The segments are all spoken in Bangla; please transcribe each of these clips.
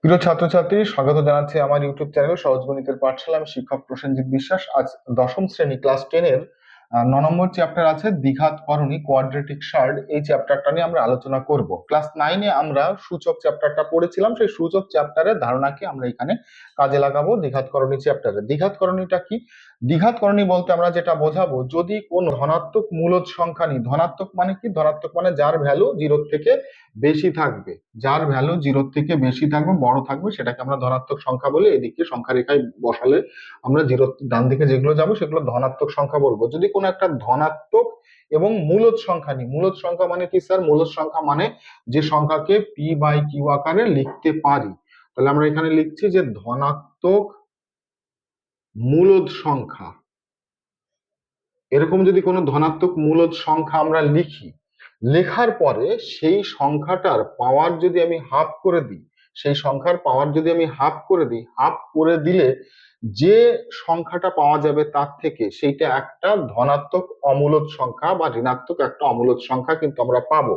প্রিয় ছাত্রছাত্রী, স্বাগত জানাচ্ছি আমার ইউটিউব চ্যানেল সহজ গণিতের পাঠশালা। আমি শিক্ষক প্রসেনজিৎ বিশ্বাস। আজ দশম শ্রেণী ক্লাস 10 এর 9 নম্বর চ্যাপ্টার আছে দ্বিঘাত করণী, কোয়াড্রেটিক সার্ড। এই চ্যাপ্টারটা নিয়ে আমরা আলোচনা করব। ক্লাস 9-এ আমরা সূচক চ্যাপ্টারটা পড়েছিলাম, সেই সূচক চ্যাপ্টারের ধারণাকে আমরা এখানে কাজে লাগাবো দ্বিঘাত করণী চ্যাপ্টারে। দ্বিঘাত করণীটা কি? দ্বিঘাত করণী বলতে আমরা যেটা বোঝাবো, যদি কোন ধনাত্মক মূলদ সংখ্যা নিই। ধনাত্মক মানে কি? ধনাত্মক মানে যার ভ্যালু 0 থেকে বেশি থাকবে, যার ভ্যালু 0 থেকে বেশি থাকবে, বড় থাকবে, সেটাকে আমরা ধনাত্মক সংখ্যা বলি। এদিকে সংখ্যা রেখায় বসালে আমরা জিরো ডান দিকে যেগুলো যাবো সেগুলো ধনাত্মক সংখ্যা বলবো। যদি কোনো একটা ধনাত্মক এবং মূলদ সংখ্যা নিই। মূলদ সংখ্যা মানে কি স্যার? মূলদ সংখ্যা মানে যে সংখ্যাকে পি বাই কিউ আকারে লিখতে পারি। তাহলে আমরা এখানে লিখছি যে ধনাত্মক মূলদ সংখ্যা। এরকম যদি কোনো ধনাত্মক মূলদ সংখ্যা আমরা লিখি, লেখার পরে সেই সংখ্যাটার পাওয়ার যদি আমি হাফ করে দিই, সেই সংখ্যার পাওয়ার যদি আমি হাফ করে দিই, হাফ করে দিলে যে সংখ্যাটা পাওয়া যাবে তার থেকে সেইটা একটা ধনাত্মক অমূলদ সংখ্যা বা ঋণাত্মক একটা অমূলদ সংখ্যা কিন্তু আমরা পাবো।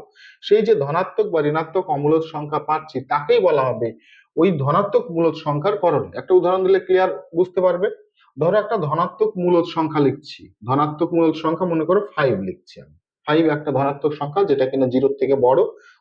সেই যে ধনাত্মক বা ঋণাত্মক অমূলদ সংখ্যা পাচ্ছি তাকেই বলা হবে ওই ধনাত্মক মূলদ সংখ্যার করণী। একটা উদাহরণ দিলে ক্লিয়ার বুঝতে পারবে। ধরো একটা ধনাত্মক মূলদ সংখ্যা লিখছি, ধনাত্মক মূলদ সংখ্যা মনে করো 5 লিখছি আমি। 5 একটা ধনাত্মক সংখ্যা যেটা কিনা 0 থেকে বড়।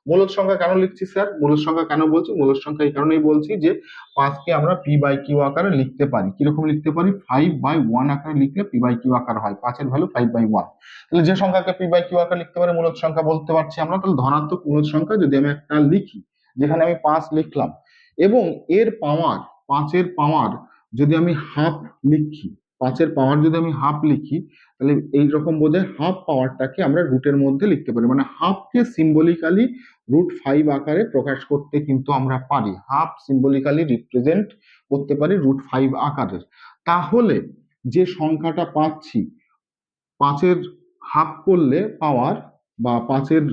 মূলদ সংখ্যা কেন লিখছি স্যার? মূলদ সংখ্যা কেন বলছি? মূলদ সংখ্যা এই কারণেই বলছি যে 5কে আমরা পি বাই কিউ আকারে লিখতে পারি। কিরকম লিখতে পারি? 5/1 আকারে লিখলে পি বাই কিউ আকার হয়। 5 এর ভ্যালু 5/1। তাহলে যে সংখ্যাকে পি বাই কিউ আকারে লিখতে পারি মূলদ সংখ্যা বলতে পারছি আমরা। তাহলে ধনাত্মক মূলদ সংখ্যা যদি আমি একটা লিখি, যেখানে আমি 5 লিখলাম, এবং এর পাওয়ার, 5 এর পাওয়ার যদি আমি হাফ লিখি, 5 এর পাওয়ার যদি আমি হাফ লিখি, তাহলে এইরকম বোঝায় হাফ পাওয়ারটাকে আমরা রুটের মধ্যে লিখতে পারি। মানে হাফকে সিম্বলিক্যালি √5 আকারে প্রকাশ করতে কিন্তু আমরা পারি। হাফ সিম্বলিক্যালি রিপ্রেজেন্ট করতে পারি √5 আকারের। তাহলে যে সংখ্যাটা পাচ্ছি, 5-এর হাফ করলে পাওয়ার বা 5-এর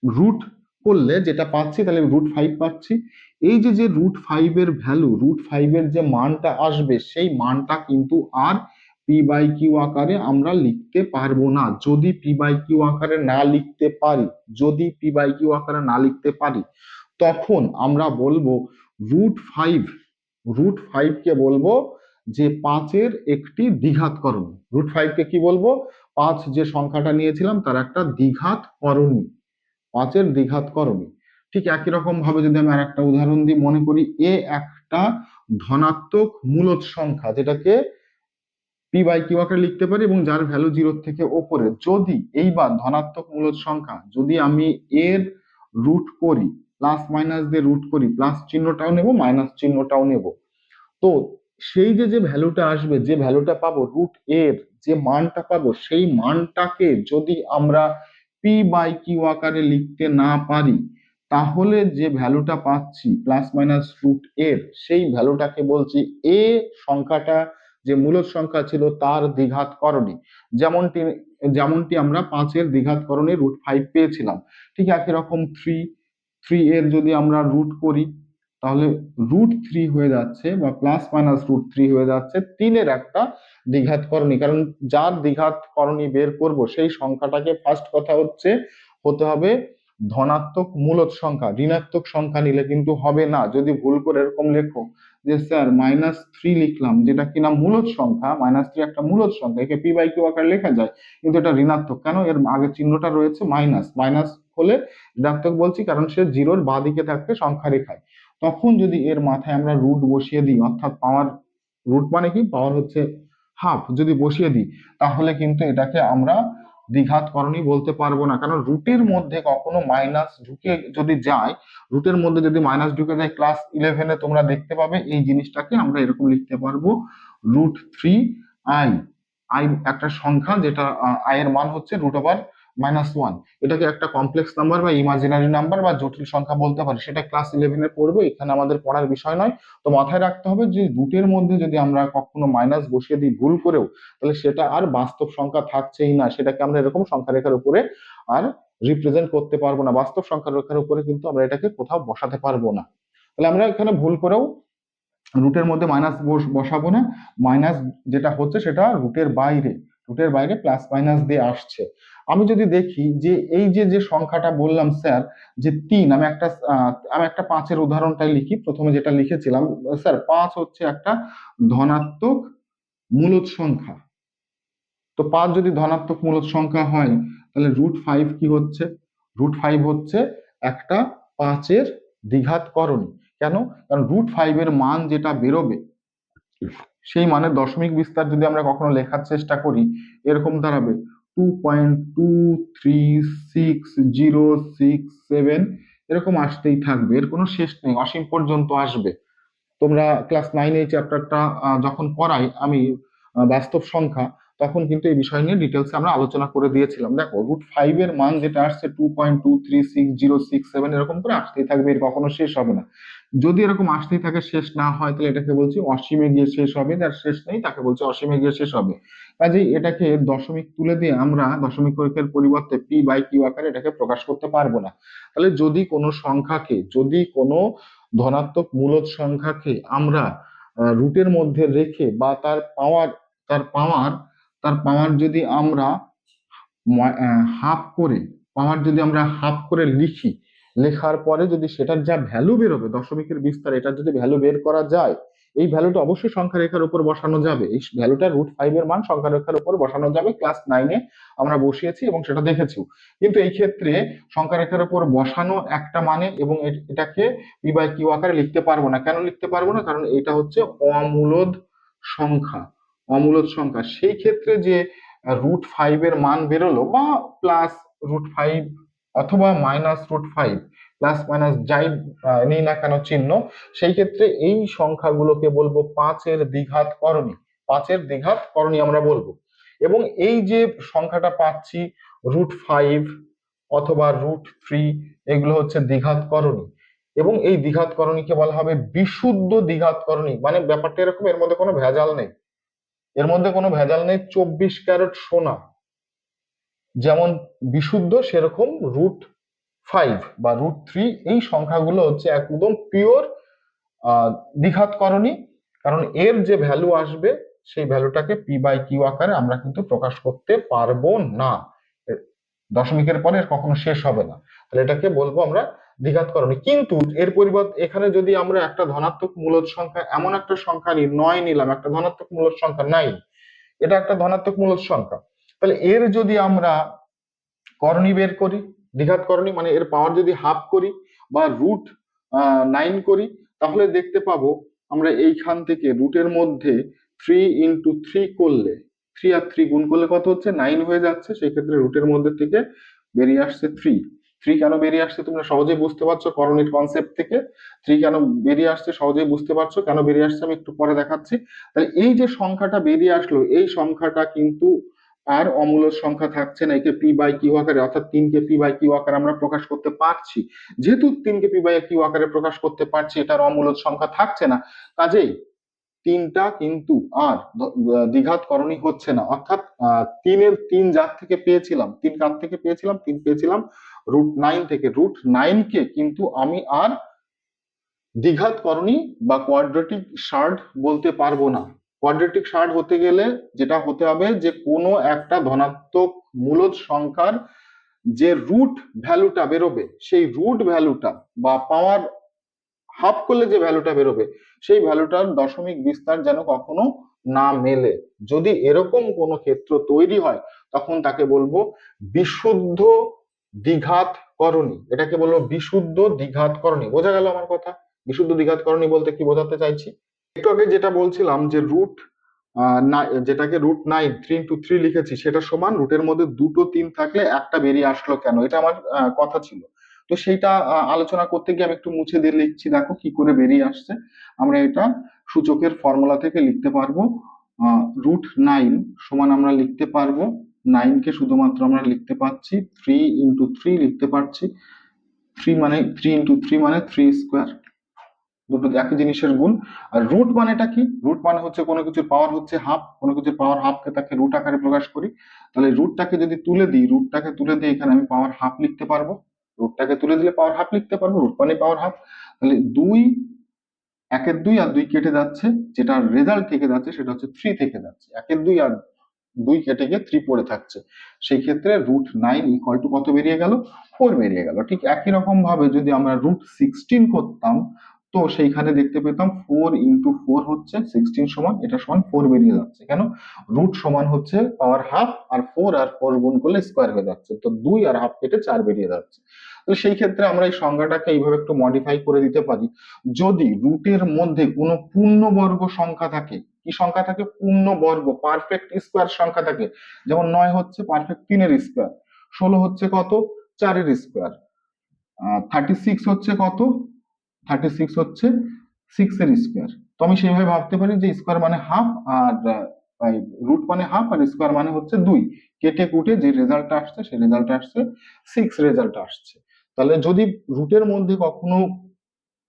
রুট করলে যেটা পাচ্ছি, তাহলে √5 পাচ্ছি। এই যে যে √5 এর ভ্যালু, √5 এর যে মানটা আসবে, সেই মানটা কিন্তু আর পি বাই কিউ আকারে আমরা লিখতে পারবো না। যদি পি বাই কিউ আকারে না লিখতে পারি, যদি পি বাই কিউ আকারে না লিখতে পারি, তখন আমরা বলবো √5, √5 কে বলবো যে 5-এর একটি দ্বিঘাত করণী। √5 কে কি বলবো? 5 যে সংখ্যাটা নিয়েছিলাম তার একটা দ্বিঘাত করণী, 5-এর দ্বিঘাত করণী। ঠিক একই রকম ভাবে যদি আমি আরেকটা উদাহরণ দিই, মনে করি এ একটা ধনাত্মক মূলদ সংখ্যা যেটাকে পি বাই কিউ আকারে লিখতে পারি এবং যার ভ্যালু 0 থেকে ওপরে। যদি এইবার ধনাত্মক মূলদ সংখ্যা যদি আমি এর রুট করি, প্লাস মাইনাস দিয়ে রুট করি, প্লাস চিহ্নটাও নেব, মাইনাস চিহ্নটাও নেব, তো সেই যে যে ভ্যালুটা আসবে, যে ভ্যালুটা পাবো, রুট এর যে মানটা পাবো, সেই মানটাকে যদি আমরা পি বাই কিউ আকারে লিখতে না পারি, তাহলে যে ভ্যালুটা পাচ্ছি প্লাস মাইনাস রুট এর, সেই ভ্যালুটাকে বলছি এ সংখ্যাটা যে মূলদ সংখ্যা ছিল তার দ্বিঘাত করণী। যেমনটি যেমনটি আমরা 5-এর দ্বিঘাত করণী √5 পেয়েছিলাম। ঠিক একই রকম 3 এর যদি আমরা রুট করি, তাহলে √3 হয়ে যাচ্ছে বা প্লাস মাইনাস √3 হয়ে যাচ্ছে 3-এর একটা দ্বিঘাত করণী। কারণ যার দ্বিঘাত করণী বের করব, সেই সংখ্যাটাকে ফার্স্ট কথা হচ্ছে হতে হবে ধনাত্মক মূলদ সংখ্যা। ঋণাত্মক সংখ্যা নিলে কিন্তু হবে না। যদি ভুল করে এরকম লেখো যে স্যার -3 লিখলাম, যেটা কিনা মূলদ সংখ্যা, -3 একটা মূলদ সংখ্যা, একে পি বাই কিউ আকারে লেখা যায়, কিন্তু এটা ঋণাত্মক কেন? এর আগে চিহ্নটা রয়েছে মাইনাস। মাইনাস হলে ঋণাত্মক বলছি কারণ সে জিরোর বাঁ দিকে থাকবে সংখ্যা রেখায়। তখন যদি এর মাথায় আমরা রুট বসিয়ে দিই, অর্থাৎ পাওয়ার, রুট মানে কি? পাওয়ার হচ্ছে হাফ, যদি বসিয়ে দিই, তাহলে কিন্তু এটাকে আমরা দ্বিঘাত করণী বলতে পারবো না। কারণ রুটের মধ্যে কখনো মাইনাস ঢুকে যদি যায়, রুটের মধ্যে যদি মাইনাস ঢুকে যায়, ক্লাস 11-এ তোমরা দেখতে পাবে এই জিনিসটাকে আমরা এরকম লিখতে পারবো √3i। আই একটা সংখ্যা যেটা আই এর মান হচ্ছে √1। এটাকে একটা কমপ্লেক্স নাম্বার বা ইমাজিনারি নাম্বার বা জটিল সংখ্যা বলতে পারি। সেটা ক্লাস 11-এ পড়বো, এখানে আমাদের পড়ার বিষয় নয়। তো মাথায় রাখতে হবে যে রুটের মধ্যে যদি আমরা কখনো মাইনাস বসিয়ে দিই ভুল করেও, তাহলে সেটা আর বাস্তব সংখ্যা থাকছেই না, সেটাকে আমরা এরকম সংখ্যা রেখার উপরে আর রিপ্রেজেন্ট করতে পারবো না। বাস্তব সংখ্যা রেখার উপরে কিন্তু আমরা এটাকে কোথাও বসাতে পারবো না। তাহলে আমরা এখানে ভুল করেও রুটের মধ্যে মাইনাস বসাবো না। মাইনাস যেটা হচ্ছে সেটা রুটের বাইরে, রুটের বাইরে প্লাস মাইনাস দিয়ে আসছে। আমি যদি দেখি যে এই যে যে সংখ্যাটা বললাম স্যার যে 3, আমি একটা 5-এর উদাহরণটাই লিখি। প্রথমে যেটা লিখেছিলাম, স্যার 5 হচ্ছে একটা ধনাত্মক মূলদ সংখ্যা। তো 5 যদি ধনাত্মক মূলদ সংখ্যা হয়, তাহলে √5 কি হচ্ছে? √5 হচ্ছে একটা 5-এর দ্বিঘাত করণী। কেন? কারণ √5 এর মান যেটা বেরোবে, সেই মানের দশমিক বিস্তার যদি আমরা কখনো লেখার চেষ্টা করি, এরকম দাঁড়াবে 2.23606 এরকম আসতেই থাকবে, এর কোনো শেষ নেই, অসীম পর্যন্ত আসবে। তোমরা ক্লাস 9 এই চ্যাপ্টারটা যখন পড়াই আমি বাস্তব সংখ্যা, তখন কিন্তু এই বিষয় নিয়ে ডিটেলসে আমরা আলোচনা করে দিয়েছিলাম। দেখো, √5 এর মান যেটা আসছে 2.23606 এরকম করে আসতেই থাকবে, এর কখনো শেষ হবে না। যদি এরকম আসতেই থাকে, শেষ না হয়, তাহলে এটাকে বলছি অসীমে গিয়ে শেষ হবে। যার শেষ নেই তাকে বলছি অসীমে গিয়ে শেষ হবে। কাজেই এটাকে দশমিক তুলে দিয়ে আমরা দশমিক ঐক্যের পরিবর্তে p/q আকারে এটাকে প্রকাশ করতে পারবো না। তাহলে যদি কোনো ধনাত্মক মূলদ সংখ্যাকে আমরা রুটের মধ্যে রেখে বা তার পাওয়ার তার পাওয়ার যদি আমরা হাফ করে লিখি, লেখার পরে যদি সেটার যা ভ্যালু বেরোবে, দশমিকের বিস্তার, এটা যদি ভ্যালু বের করা যায়, এই ভ্যালুটা অবশ্যই সংখ্যা রেখার উপর বসানো যাবে। এই ভ্যালুটা √5 এর মান সংখ্যা রেখার উপর বসানো যাবে। ক্লাস 9-এ আমরা বসিয়েছি এবং সেটা দেখেছিও। কিন্তু এই ক্ষেত্রে সংখ্যা রেখার উপর বসানো একটা মানে, এবং এটাকে p/q আকারে লিখতে পারবো না। কেন লিখতে পারবো না? কারণ এটা হচ্ছে অমূলদ সংখ্যা। সেই ক্ষেত্রে যে √5 এর মান বেরোলো, বা +√5 অথবা -√5, প্লাস মাইনাস যাই নেই না কেন চিহ্ন, সেই ক্ষেত্রে এই সংখ্যাগুলোকে বলবো 5-এর দ্বিঘাত করণী। 5-এর দ্বিঘাত করণী আমরা বলবো। এবং এই যে সংখ্যাটা পাচ্ছি √5 অথবা √3, এগুলো হচ্ছে দ্বিঘাত করণী। এবং এই দ্বিঘাত করণীকে বলা হবে বিশুদ্ধ দ্বিঘাত করণী। মানে ব্যাপারটা এরকম, এর মধ্যে কোনো ভেজাল নেই। 24 ক্যারেট সোনা যেমন বিশুদ্ধ, সেরকম √5 বা √3 এই সংখ্যাগুলো হচ্ছে একদম পিওর দ্বিঘাত করণী। কারণ এর যে ভ্যালু আসবে, সেই ভ্যালুটাকে p/q আকারে আমরা কিন্তু প্রকাশ করতে পারবো না। দশমিকের পরে এর কখনো শেষ হবে না। তাহলে এটাকে বলবো আমরা দ্বিঘাত করণী। কিন্তু এর পরিবর্তে এখানে যদি আমরা একটা ধনাত্মক মূলদ সংখ্যা, এমন একটা সংখ্যা নিলাম, একটা ধনাত্মক মূলদ সংখ্যা 9, এটা একটা ধনাত্মক মূলদ সংখ্যা। তাহলে এর যদি আমরা করণী বের করি, দ্বিঘাত করণী মানে এর পাওয়ার যদি হাফ করি বা √9 করি, তাহলে দেখতে পাবো আমরা এইখান থেকে রুটের মধ্যে 3 × 3 করলে, 3 আর 3 গুণ করলে কত হচ্ছে? 9 হয়ে যাচ্ছে। সেই ক্ষেত্রে রুটের মধ্যে থেকে বেরিয়ে আসছে 3 কেন বেরিয়ে আসছে তোমরা সহজেই বুঝতে পারছো করণীর কনসেপ্ট থেকে। 3 কেন বেরিয়ে আসছে সহজেই বুঝতে পারছো। কেন বেরিয়ে আসছে আমি একটু পরে দেখাচ্ছি। তাহলে এই যে সংখ্যাটা বেরিয়ে আসলো, এই সংখ্যাটা কিন্তু আর অমূলদ সংখ্যা থাকছে না। একে p/q আকারে, অর্থাৎ 3কে p/q আকারে আমরা প্রকাশ করতে পারছি। যেহেতু 3কে p/q আকারে প্রকাশ করতে পারছি, এটার অমূলদ সংখ্যা থাকছে না, কাজেই 3টা কিন্তু আর দ্বিঘাত করণী হচ্ছে না। অর্থাৎ 3 যার থেকে পেয়েছিলাম, 3 কার থেকে পেয়েছিলাম? 3 পেয়েছিলাম √9 থেকে। √9 কে কিন্তু আমি আর দ্বিঘাত করণী বা কোয়াড্রেটিক সার্ড বলতে পারবো না। কোয়াড্রেটিক সার্ড হতে গেলে যেটা হতে হবে, যে কোনো একটা ধনাত্মক মূলদ সংখ্যার যে রুট ভ্যালুটা বেরোবে, সেই রুট ভ্যালুটা বা পাওয়ার হাফ করলে যে ভ্যালুটা বেরোবে, সেই ভ্যালুটার দশমিক বিস্তার যেন কখনো না মেলে। যদি এরকম কোনো ক্ষেত্র তৈরি হয়, তখন তাকে বলবো বিশুদ্ধ দ্বিঘাত করণী। এটাকে বলবো বিশুদ্ধ দ্বিঘাত করণী। বোঝা গেল আমার কথা? বিশুদ্ধ দ্বিঘাত করণী বলতে কি বোঝাতে চাইছি? একটু আগে যেটা বলছিলাম যে যেটাকে √9 3 × 3 লিখেছি, সেটা সমান রুটের মধ্যে দুটো 3 থাকলে একটা বেরিয়ে আসলো কেন, এটা আমার কথা ছিল। তো সেইটা আলোচনা করতে গিয়ে আমি একটু মুছে দিয়ে লিখছি, দেখো কি করে বেরিয়ে আসছে। আমরা এটা সূচকের ফর্মুলা থেকে লিখতে পারবো। √9 সমান আমরা লিখতে পারবো, 9 কে শুধুমাত্র আমরা লিখতে পাচ্ছি 3 × 3 লিখতে পারছি। 3 মানে 3 স্কোয়ার, দুটো একই জিনিসের গুণ। আর রুট মানেটা কি? রুট মানে হচ্ছে কোনো কিছুর পাওয়ার হচ্ছে হাফ, কোনো কিছুর পাওয়ার হাফকে তাকে রুট আকারে প্রকাশ করি। তাহলে রুটটাকে তুলে দিই, এখানে আমি পাওয়ার হাফ লিখতে পারবো। রুটটাকে তুলে দিলে পাওয়ার হাফ লিখতে পারবো, রুট মানে পাওয়ার হাফ। তাহলে 1 এর 2 আর 2 কেটে যাচ্ছে, যেটা রেজাল্ট থেকে যাচ্ছে সেটা হচ্ছে 3 থেকে যাচ্ছে। 1 এর 2 আর 2 কেটে গিয়ে 3 পড়ে থাকছে, সেই ক্ষেত্রে √9 ইকুয়াল টু কত বেরিয়ে গেল? 4 বেরিয়ে গেল। ঠিক একই রকম ভাবে যদি আমরা √16 করতাম, তো সেইখানে দেখতে পেতাম 4 ইন্টু 4 হচ্ছে 16 সমান, এটা সমান 4 বেরিয়ে যাচ্ছে। কেন? রুট সমান হচ্ছে পাওয়ার হাফ, আর 4 গুণ করলে স্কোয়ার হয়ে যাচ্ছে, তো 2 আর হাফ কেটে 4 বেরিয়ে যাচ্ছে। তো সেই ক্ষেত্রে আমরা এই সংজ্ঞাটাকে এইভাবে একটু মডিফাই করে দিতে পারি, যদি রুটের মধ্যে কোনো পূর্ণবর্গ সংখ্যা থাকে, কি সংখ্যা থাকে? পূর্ণবর্গ, পারফেক্ট স্কোয়ার সংখ্যা থাকে, যেমন 9 হচ্ছে পারফেক্ট 3-এর স্কোয়ার, 16 হচ্ছে কত? 4-এর স্কোয়ার, 36 হচ্ছে কত? 36 হচ্ছে 6-এর স্কোয়ার। তো আমি সেইভাবে ভাবতে পারি যে স্কোয়ার মানে হাফ, আর রুট মানে হাফ, আর স্কোয়ার মানে হচ্ছে 2। কেটে কুটে যে রেজাল্টটা আসছে সেই রেজাল্টটা আসছে 6 রেজাল্ট আসছে। তাহলে যদি রুটের মধ্যে কখনো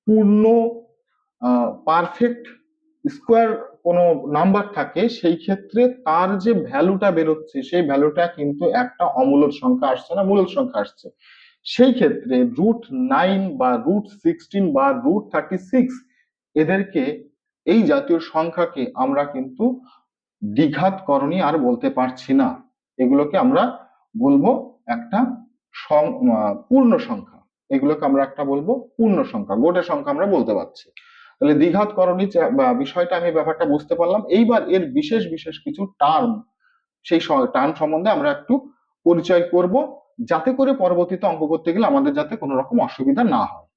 পূর্ণ পারফেক্ট স্কোয়ার কোনো নাম্বার থাকে, সেই ক্ষেত্রে তার যে ভ্যালুটা বেরোচ্ছে সেই ভ্যালুটা কিন্তু একটা অমূলদ সংখ্যা আসছে না, মূলদ সংখ্যা আসছে। সেই ক্ষেত্রে √9 বা √16 বা √36 এদেরকে, এই জাতীয় সংখ্যাকে আমরা কিন্তু দ্বিঘাত করণী আর বলতে পারছি না, এগুলোকে আমরা বলবো একটা পূর্ণ সংখ্যা। এগুলোকে আমরা একটা বলবো পূর্ণ সংখ্যা, গোটা সংখ্যা আমরা বলতে পারছি। তাহলে দ্বিঘাত করণী বিষয়টা আমি ব্যাপারটা বুঝতে পারলাম। এইবার এর বিশেষ বিশেষ কিছু টার্ম, সেই টার্ম সম্বন্ধে আমরা একটু পরিচয় করব, যাতে করে পরবর্তীতে অঙ্ক করতে গেলে আমাদের যাতে কোনো রকম অসুবিধা না হয়।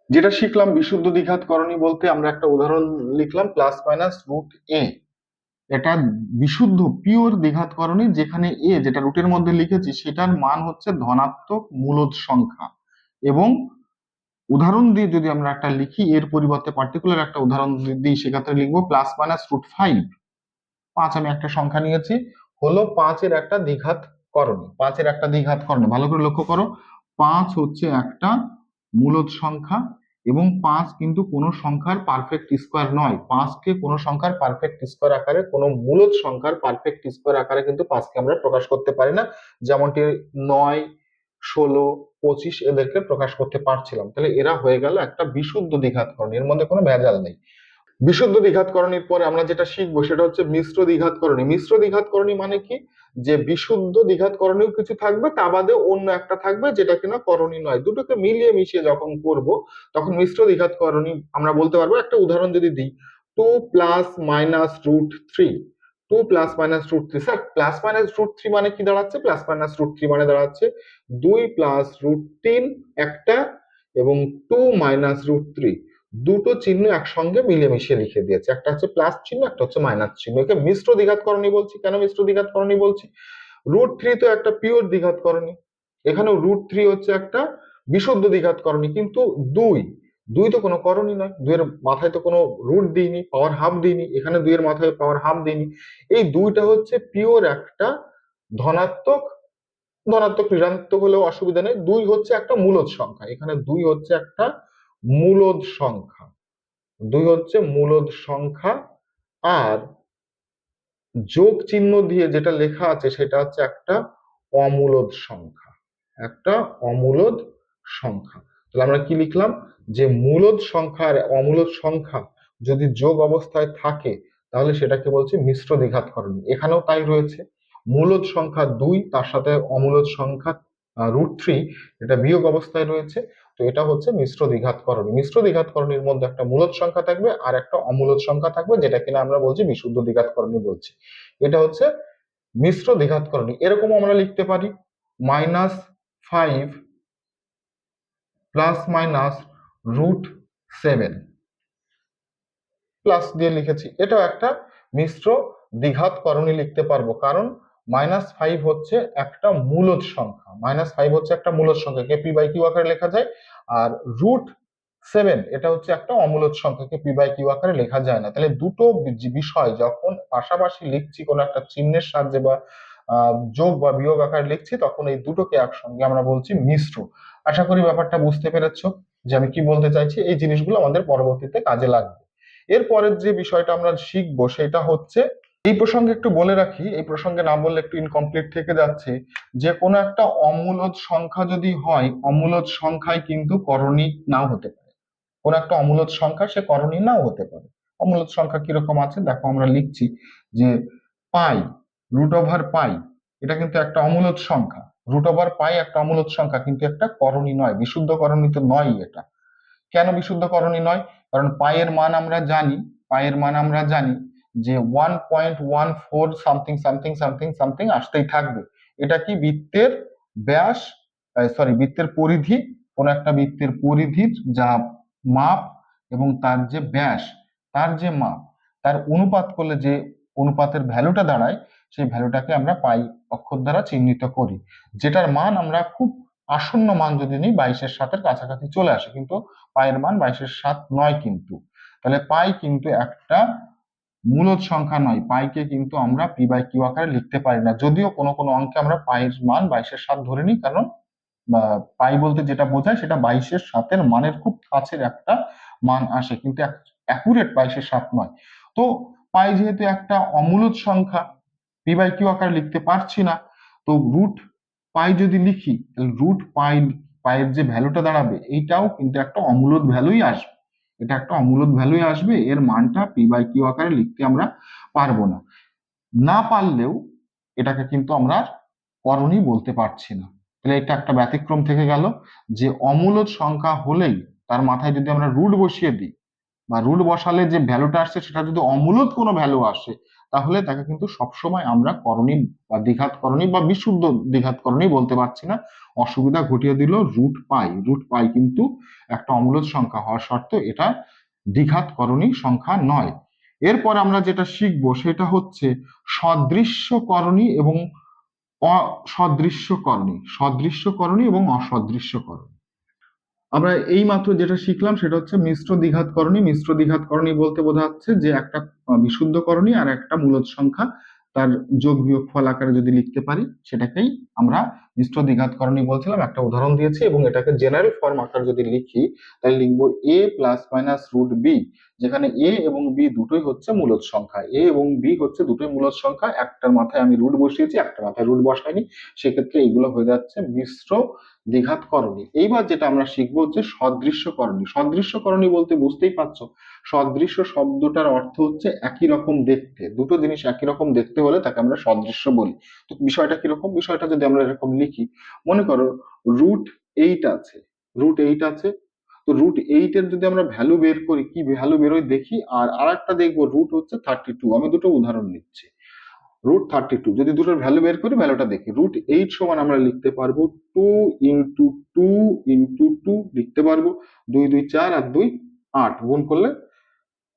যেটা শিখলাম বিশুদ্ধ দ্বিঘাত করণী বলতে, আমরা একটা উদাহরণ লিখলাম +-√a, এটা বিশুদ্ধ পিওর দ্বিঘাত করণী, যেখানে এ যেটা রুটের মধ্যে লিখেছি সেটার মান হচ্ছে ধনাত্মক মূলদ সংখ্যা। এবং উদাহরণ দিয়ে যদি আমরা একটা লিখি, এর পরিবর্তে পার্টিকুলার একটা উদাহরণ দিই, সেক্ষেত্রে লিখবো +-√5। 5 আমি একটা সংখ্যা নিয়েছি, হলো 5-এর একটা দ্বিঘাত করণী। 5-এর একটা দ্বিঘাত করণী, ভালো করে লক্ষ্য করো, 5 হচ্ছে একটা মূলদ সংখ্যা, এবং 5 কিন্তু কোনো সংখ্যার পারফেক্ট স্কোয়ার নয়। 5কে কোনো সংখ্যার পারফেক্ট স্কোয়ার আকারে, কোনো মূলদ সংখ্যার পারফেক্ট স্কোয়ার আকারে কিন্তু 5কে আমরা প্রকাশ করতে পারি না, যেমনটি 9, 16, 25 এদেরকে প্রকাশ করতে পারছিলাম। তাহলে এরা হয়ে গেল একটা বিশুদ্ধ দ্বিঘাত করণী, এর মধ্যে কোনো ভেজাল নেই। বিশুদ্ধ দ্বিঘাতকরণীর পরে আমরা যেটা শিখবো সেটা হচ্ছে মিশ্র দ্বিঘাতকরণী। মিশ্র দ্বিঘাতকরণী মানে কি? যে বিশুদ্ধ দ্বিঘাতকরণীয় কিছু থাকবে, তা বাদে অন্য একটা থাকবে যেটা কিনা করণী নয়। দুটোকে মিলিয়ে মিশিয়ে যখন করব তখন মিশ্র দ্বিঘাতকরণী আমরা বলতে পারবো। একটা উদাহরণ যদি দিই, 2 +-√3, 2 +-√3, স্যার +-√3 মানে কি দাঁড়াচ্ছে? +-√3 মানে দাঁড়াচ্ছে 2 +√3 একটা, এবং 2 -√3, দুটো চিহ্ন একসঙ্গে মিলে মিশিয়ে লিখে দিয়েছে, একটা হচ্ছে প্লাস চিহ্ন, একটা হচ্ছে মাইনাস চিহ্ন। একে মিশ্র দ্বিঘাতকরণী বলছি। কেন মিশ্র দ্বিঘাতকরণী বলছি? √3 তো একটা পিওর দ্বিঘাতকরণী, এখানেও √3 হচ্ছে একটা বিশুদ্ধ দ্বিঘাতকরণী, কিন্তু দুই দুই তো কোনো করণী নয়, দুইয়ের মাথায় তো কোনো রুট দিইনি, পাওয়ার হাফ দিইনি, এখানে দুইয়ের মাথায় পাওয়ার হাফ দিইনি। এই দুইটা হচ্ছে পিওর একটা ধনাত্মক, ধনাত্মক ঋণাত্মক হলেও অসুবিধা নেই। 2 হচ্ছে একটা মূলদ সংখ্যা, এখানে 2 হচ্ছে একটা মূলদ সংখ্যা, 2 হচ্ছে মূলদ সংখ্যা। আর যোগ চিহ্ন দিয়ে যেটা লেখা আছে সেটা হচ্ছে একটা অমূলদ সংখ্যা, একটা অমূলদ সংখ্যা। তাহলে আমরা কি লিখলাম? যে মূলদ সংখ্যা আর অমূলদ সংখ্যা যদি যোগ অবস্থায় থাকে তাহলে সেটাকে বলছি মিশ্র দ্বিঘাতকরণী। এখানেও তাই রয়েছে, মূলদ সংখ্যা 2, তার সাথে অমূলদ সংখ্যা √3, এটা বিয়োগ অবস্থায় রয়েছে। তো এটা হচ্ছে মিশ্র দ্বিঘাতকরণী। মিশ্র দ্বিঘাতকরণীর মধ্যে একটা মূলদ সংখ্যা থাকবে আর একটা অমূলদ সংখ্যা থাকবে, যেটা কিনা আমরা বলছি বিশুদ্ধ দ্বিঘাতকরণী বলছি। এটা হচ্ছে মিশ্র দ্বিঘাতকরণী। এরকম আমরা লিখতে পারি -5 ±√7, প্লাস দিয়ে লিখেছি, এটাও একটা মিশ্র দ্বিঘাতকরণী লিখতে পারবো, কারণ -5 হচ্ছে একটা মূলদ সংখ্যা, -5 হচ্ছে একটা মূলদ সংখ্যাকে p/q আকারে লেখা যায়। আর √7 এটা হচ্ছে একটা অমূলদ সংখ্যাকে p/q আকারে লেখা যায় না। তাহলে দুটো বিষয় যখন পাশাপাশি লিখছি কোনো একটা চিহ্নের সাহায্যে বা যোগ বা বিয়োগ আকারে লিখছি, তখন এই দুটোকে একসঙ্গে আমরা বলছি মিশ্র। আশা করি ব্যাপারটা বুঝতে পেরেছো যে আমি কি বলতে চাইছি। এই জিনিসগুলো আমাদের পরবর্তীতে কাজে লাগবে। এরপরের যে বিষয়টা আমরা শিখবো সেটা হচ্ছে, এই প্রসঙ্গে একটু বলে রাখি, এই প্রসঙ্গে না বললে একটু ইনকমপ্লিট থেকে যাচ্ছে, যে কোনো একটা অমূলদ সংখ্যা যদি হয়, অমূলদ সংখ্যায় কিন্তু করণী নাও হতে পারে। কোন একটা অমূলদ সংখ্যা সে করণীয় নাও হতে পারে। অমূলদ সংখ্যা কিরকম আছে দেখো, আমরা লিখছি যে পাই রুট ওভার পাই এটা কিন্তু একটা অমূলদ সংখ্যা। রুট ওভার পাই একটা অমূলদ সংখ্যা, কিন্তু একটা করণী নয়, বিশুদ্ধ করণী তো নয় এটা। কেন বিশুদ্ধ করণী নয়? কারণ পাইয়ের মান আমরা জানি, পাইয়ের মান আমরা জানি যে 1.14 সামথিং সামথিং সামথিং সামথিং আসতেই থাকবে। এটা কি বৃত্তের ব্যাস, সরি বৃত্তের পরিধি, কোন একটা বৃত্তের পরিধির যা মাপ এবং তার যে ব্যাস, তার যে মাপ, তার অনুপাত করলে যে অনুপাতের ভ্যালুটা দাঁড়ায়, সেই ভ্যালুটাকে আমরা পাই অক্ষর দ্বারা চিহ্নিত করি। যেটার মান আমরা খুব আসন্ন মান যদি নিই 22-এর কাছাকাছি চলে আসে, কিন্তু পায়ের মান 22-7 নয় কিন্তু। তাহলে পাই কিন্তু একটা মূলদ সংখ্যা নয়, পাইকে কিন্তু আমরা পি বাই কিউ আকারে লিখতে পারি না, যদিও কোনো কোনো অঙ্কে আমরা পাইয়ের মান 22-7 ধরে নিই, কারণ পাই বলতে যেটা বোঝায় সেটা 22-7 মানের খুব কাছের একটা মান আসে, কিন্তু অ্যাকুরেট 22-7 নয়। তো পাই যেহেতু একটা অমূলদ সংখ্যা, পি বাই কিউ আকারে লিখতে পারছি না, তো রুট পাই যদি লিখি তাহলে রুট পাই, পাইয়ের যে ভ্যালুটা দাঁড়াবে এইটাও কিন্তু একটা অমূলদ ভ্যালুই আসবে, এটা একটা অমূলদ ভ্যালুই আসবে, এর মানটা পি বাই কিউ আকারে লিখতে আমরা পারবো না। না পারলেও এটাকে কিন্তু আমরা করণী বলতে পারছি না। তাহলে এটা একটা ব্যতিক্রম থেকে গেল, যে অমূলদ সংখ্যা হলেই তার মাথায় যদি আমরা রুট বসিয়ে দিই, বা রুট বসালে যে ভ্যালুটা আসছে সেটা যদি অমূলদ কোনো ভ্যালু আসে, তাহলে তাকে কিন্তু সবসময় আমরা করণী বা দ্বিঘাত করণী বা বিশুদ্ধ দ্বিঘাত করণী বলতে পারছি না। অসুবিধা ঘটিয়ে দিল রুট পাই। রুট পাই কিন্তু একটা অমূলদ সংখ্যা হওয়া সত্ত্বেও এটা দ্বিঘাত করণী সংখ্যা নয়। এরপর আমরা যেটা শিখবো সেটা হচ্ছে সদৃশ্যকরণী এবং অসদৃশ্যকরণী, সদৃশ্যকরণী এবং অসদৃশ্যকরণী। আমরা এই মাত্র যেটা শিখলাম সেটা হচ্ছে মিশ্র দ্বিঘাতকরণী। মিশ্র দ্বিঘাতকরণী বলতে বোঝাচ্ছে যে একটা বিশুদ্ধ করণী আর একটা মূলদ সংখ্যা তার যোগ বিয়োগ ফল আকারে যদি লিখতে পারি সেটাকেই আমরা মিশ্র দ্বিঘাতকরণী বলছিলাম। একটা উদাহরণ দিয়েছি, এবং এটাকে জেনারেল ফর্ম আকারে যদি লিখি তাহলে লিখবো এ প্লাস মাইনাস রুট বি, যেখানে এ এবং বি দুটোই হচ্ছে মূলদ সংখ্যা। এ এবং বি হচ্ছে দুটোই মূলদ সংখ্যা, একটার মাথায় আমি রুট বসিয়েছি, একটার মাথায় রুট বসাইনি, সেক্ষেত্রে এইগুলো হয়ে যাচ্ছে মিশ্র দ্বিঘাতকরণী। এইবার যেটা আমরা শিখবো হচ্ছে সদৃশ্যকরণী। সদৃশ্যকরণী বলতে বুঝতেই পারছো, সদৃশ্য শব্দটার অর্থ হচ্ছে একই রকম দেখতে, দুটো জিনিস একই রকম দেখতে হলে তাকে আমরা সদৃশ্য বলি। তো বিষয়টা কিরকম, বিষয়টা যদি আমরা এরকম লিখি, মনে করো রুট এইট আছে, রুট এইট আছে, তো রুট এইট এর যদি আমরা ভ্যালু বের করি, কি ভ্যালু বেরোয় দেখি, আর একটা দেখবো রুট হচ্ছে 32। আমি দুটো উদাহরণ নিচ্ছি। √32 যদি দুটোর ভ্যালু বের করি, ভ্যালুটা দেখি, √8 সমান আমরা লিখতে পারবো 2 × 2 × 2 লিখতে পারবো, 2 2 4 আর 2 8, গুণ করলে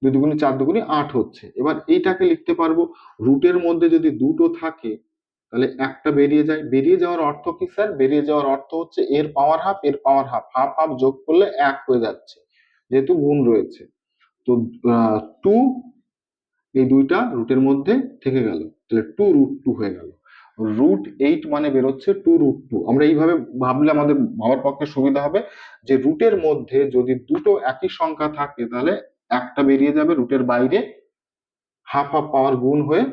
2 2 4 2 8 হচ্ছে। এবার এইটাকে লিখতে পারবো, রুটের মধ্যে যদি দুটো থাকে তাহলে একটা বেরিয়ে যায়, বেরিয়ে যাওয়ার অর্থ কি স্যার? বেরিয়ে যাওয়ার অর্থ হচ্ছে এর পাওয়ার হাফ, এর পাওয়ার হাফ, হাফ হাফ যোগ করলে 1 হয়ে যাচ্ছে, যেহেতু গুণ রয়েছে। তো 2, এই দুইটা রুটের মধ্যে থেকে গেল, তাহলে 2 √2 হয়ে গেল। √8 মানে বেরোচ্ছে 2 √2। আমরা এইভাবে ভাবলে আমাদের ভাবার পক্ষে সুবিধা হবে, যে রুটের মধ্যে যদি দুটো একই সংখ্যা থাকে তাহলে একটা বেরিয়ে যাবে রুটের বাইরে, হাফ হাফ পাওয়ার গুণ হয়ে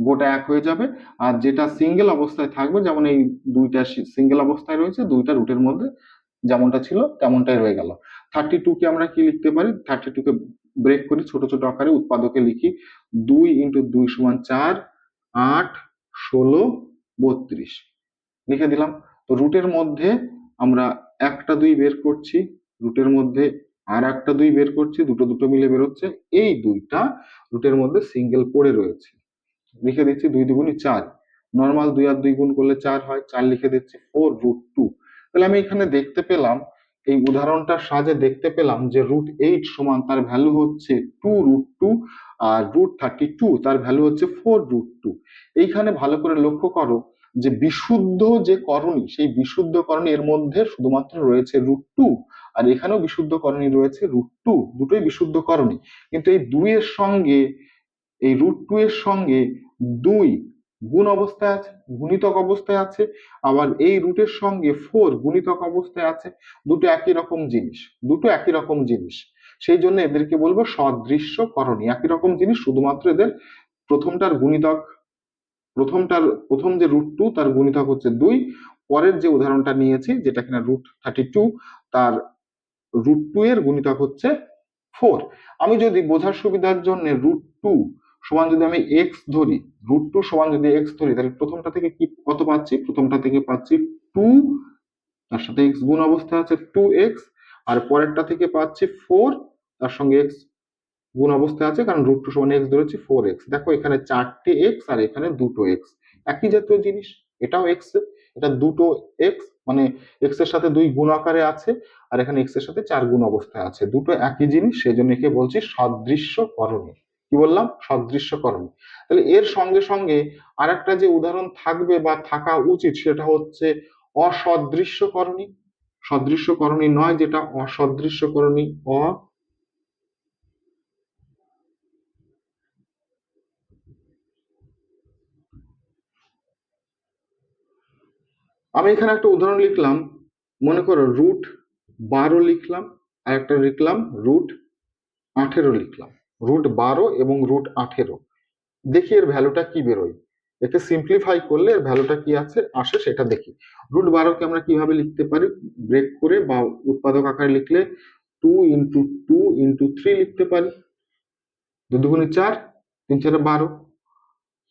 গোটা 1 হয়ে যাবে, আর যেটা সিঙ্গেল অবস্থায় থাকবে, যেমন এই দুইটা সিঙ্গেল অবস্থায় রয়েছে, দুইটা রুটের মধ্যে যেমনটা ছিল তেমনটাই রয়ে গেল। 32 কে আমরা কি লিখতে পারি? 32 কে ব্রেক করি, ছোট ছোট আকারে উৎপাদকে লিখি, 2 × 2 = 4, 8, 16, 32 লিখে দিলাম। তো রুটের মধ্যে আমরা একটা 2 বের করছি, রুটের মধ্যে আর একটা 2 বের করছি, দুটো দুটো মিলে বেরোচ্ছে, এই দুইটা রুটের মধ্যে সিঙ্গেল পড়ে রয়েছে, লিখে দিচ্ছি 2 2 4। নর্মাল 2 আর 2 গুণ করলে 4 হয়, 4 লিখে দিচ্ছি 4 √2। তাহলে আমি এখানে দেখতে পেলাম, এই উদাহরণটার সাহায্যে দেখতে পেলাম যে √8 সমান তার ভ্যালু হচ্ছে 2 √2, আর √32 তার ভ্যালু হচ্ছে 4 √2। এইখানে ভালো করে লক্ষ্য করো যে বিশুদ্ধ যে করণী, সেই বিশুদ্ধ করণী এর মধ্যে শুধুমাত্র রয়েছে √2, আর এখানেও বিশুদ্ধ করণী রয়েছে √2, দুটোই বিশুদ্ধ করণী। কিন্তু এই 2 এর সঙ্গে, এই √2 এর সঙ্গে 2 গুণ অবস্থায় আছে, গুণিতক অবস্থায় আছে, আবার এই রুটের সঙ্গে 4 গুণিতক অবস্থায় আছে, দুটো একই রকম জিনিস, দুটো একই রকম জিনিস, সেই জন্য এদেরকে বলবো সদৃশ্য করণী। একই রকম জিনিস, শুধুমাত্র এদের প্রথমটার গুণিতক, প্রথম যে √2 তার গুণিতক হচ্ছে 2, পরের যে উদাহরণটা নিয়েছি যেটা কিনা √32, তার √2 এর গুণিতক হচ্ছে 4। আমি যদি বোঝার সুবিধার জন্য √2 সমান যদি আমি এক্স ধরি, √2 সমান যদি এক্স ধরি, তাহলে প্রথমটা থেকে কি কত পাচ্ছি? প্রথমটা থেকে পাচ্ছি 2, তার সাথে এক্স গুণ অবস্থায় আছে 2x, আর পরেরটা থেকে পাচ্ছি 4, তার সঙ্গে এক্স গুণ অবস্থায় আছে, কারণ √2 সমান এক্স ধরেছি 4x। দেখো এখানে 4টে এক্স আর এখানে 2টো এক্স, একই জাতীয় জিনিস। এটাও এক্স, এটা 2টো এক্স, মানে এক্স এর সাথে 2 গুণ আকারে আছে, আর এখানে এক্স এর সাথে 4 গুণ অবস্থায় আছে, দুটো একই জিনিস, সেজন্য একে বলছি সদৃশ্যকরণী। কি বললাম? সদৃশ্যকরণী। তাহলে এর সঙ্গে সঙ্গে আরেকটা যে উদাহরণ থাকবে বা থাকা উচিত, সেটা হচ্ছে অসদৃশ্যকরণী। সদৃশ্যকরণী নয়, যেটা অসদৃশ্যকরণী। আমি এখানে একটা উদাহরণ লিখলাম, মনে করো √12 লিখলাম, আর একটা লিখলাম √18 লিখলাম। √12 এবং √18, দেখি এর ভ্যালুটা কি বেরোয়। একে সিম্পলিফাই করলে এর ভ্যালুটা কি আসে সেটা দেখি। √12 কে আমরা কিভাবে লিখতে পারি? ব্রেক করে বা উৎপাদক আকারে লিখলে 2 × 2 × 3 লিখতে পারি। 2 2 4, 3 4 12।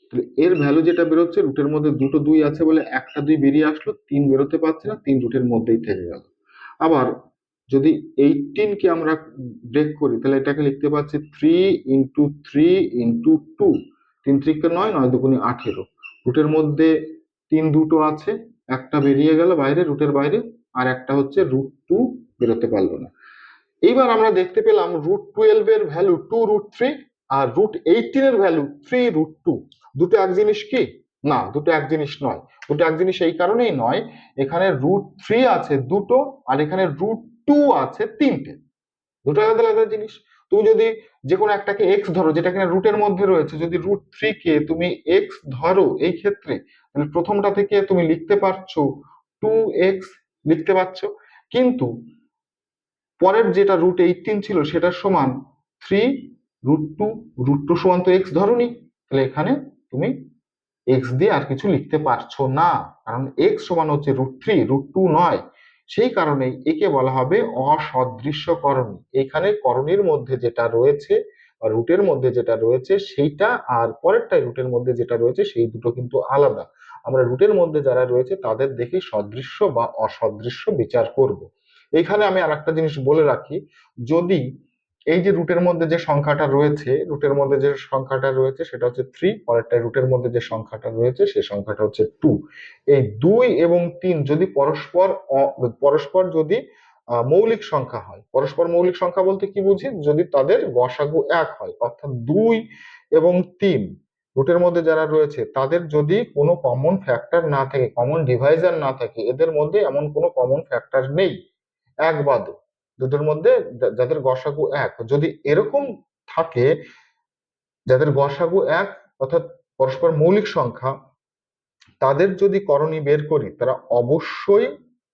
তাহলে এর ভ্যালু যেটা বেরোচ্ছে, রুটের মধ্যে দুটো 2 আছে বলে একটা 2 বেরিয়ে আসলো, 3 বেরোতে পারছে না, 3 রুটের মধ্যেই থেকে গেল। আবার যদি 18 কে আমরা ব্রেক করি, তাহলে এটাকে লিখতে পাচ্ছি 3 × 3 × 2, 3 3 9, 9 2 18। রুটের মধ্যে 3 দুটো আছে, একটা বেরিয়ে গেল বাইরে, রুটের বাইরে, আর একটা হচ্ছে √2 বেরোতে পারলো না। এইবার আমরা দেখতে পেলাম √12 এর ভ্যালু 2√3, আর √18 এর ভ্যালু 3√2। দুটো এক জিনিস কি? না, দুটো এক জিনিস নয়। দুটো এক জিনিস এই কারণেই নয়, এখানে √3 আছে দুটো, আর এখানে √2 আছে তিনটে। দুটো আলাদা আলাদা জিনিস। তুমি যদি যে কোনো একটাকে এক্স ধরো, যেটা কিনা রুটের মধ্যে রয়েছে, যদি √3 কে তুমি এক্স ধরো এই ক্ষেত্রে, তাহলে প্রথমটা থেকে তুমি লিখতে পারছো 2x লিখতে পারছো, কিন্তু পরের যেটা √18 ছিল সেটার সমান 3√2। √2 সমান তো এক্স ধরনি, তাহলে এখানে তুমি এক্স দিয়ে আর কিছু লিখতে পারছো না, কারণ এক্স সমান হচ্ছে √3, √2 নয়। সেই কারণেই একে বলা হবে অসদৃশ্যকরণী। এখানে করণীর মধ্যে যেটা রয়েছে বা রুটের মধ্যে যেটা রয়েছে সেইটা, আর পরেরটাই রুটের মধ্যে যেটা রয়েছে, সেই দুটো কিন্তু আলাদা। আমরা রুটের মধ্যে যারা রয়েছে তাদের দেখে সদৃশ্য বা অসদৃশ্য বিচার করব। এখানে আমি আর একটা জিনিস বলে রাখি, যদি এই যে রুটের মধ্যে যে সংখ্যাটা রয়েছে, রুটের মধ্যে যে সংখ্যাটা রয়েছে সেটা হচ্ছে 3, পরেরটা রুটের মধ্যে যে সংখ্যাটা রয়েছে সেই সংখ্যাটা হচ্ছে 2। এই 2 এবং 3 যদি পরস্পর যদি মৌলিক সংখ্যা হয়, পরস্পর মৌলিক সংখ্যা বলতে কি বুঝি? যদি তাদের গসাগু 1 হয়, অর্থাৎ 2 এবং 3 রুটের মধ্যে যারা রয়েছে তাদের যদি কোনো কমন ফ্যাক্টর না থাকে, কমন ডিভাইজার না থাকে, এদের মধ্যে এমন কোনো কমন ফ্যাক্টর নেই এক বাদে, দুটোর মধ্যে যাদের গসাগু 1, যদি এরকম থাকে, যাদের গসাগু 1 অর্থাৎ পরস্পর মৌলিক সংখ্যা, তাদের যদি করণী বের করি, তারা অবশ্যই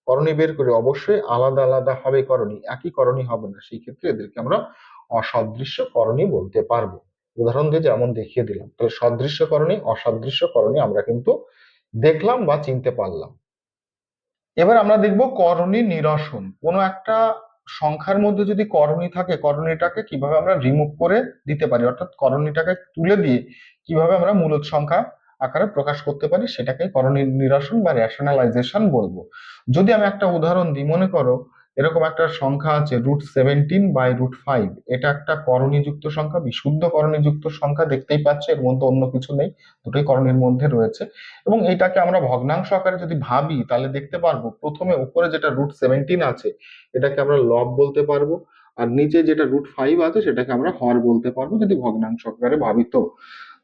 করণী বের করে অবশ্যই আলাদা আলাদা হবে করণী, একই করণী হবে না। সেই ক্ষেত্রে এদেরকে আমরা অসাদৃশ্য করণী বলতে পারবো। উদাহরণ দিয়ে যেমন দেখিয়ে দিলাম, তাহলে সদৃশ্য করণী, অসাদৃশ্য করণী আমরা কিন্তু দেখলাম বা চিনতে পারলাম। এবার আমরা দেখব করণী নিরসন। কোনো একটা সংখ্যার মধ্যে যদি করণী থাকে, করণীটাকে কিভাবে আমরা রিমুভ করে দিতে পারি, অর্থাৎ করণীটাকে তুলে দিয়ে কিভাবে আমরা মূলদ সংখ্যা আকারে প্রকাশ করতে পারি, সেটাকে করণী নিরসন বা রেশনালাইজেশন বলবো। যদি আমি একটা উদাহরণ দিই, মনে করো এরকম একটা সংখ্যা আছে √17/√5। এটা একটা করণীযুক্ত সংখ্যা, বিশুদ্ধ করণীযুক্ত সংখ্যা, দেখতেই পাচ্ছ এর মধ্যে অন্য কিছু নেই, দুটোই করণীর মধ্যে রয়েছে। এবং এইটাকে আমরা ভগ্নাংশ আকারে যদি ভাবি, তাহলে দেখতে পারবো প্রথমে উপরে যেটা √17 আছে এটাকে আমরা লব বলতে পারবো, আর নিচে যেটা √5 আছে সেটাকে আমরা হর বলতে পারবো, যদি ভগ্নাংশ আকারে ভাবি। তো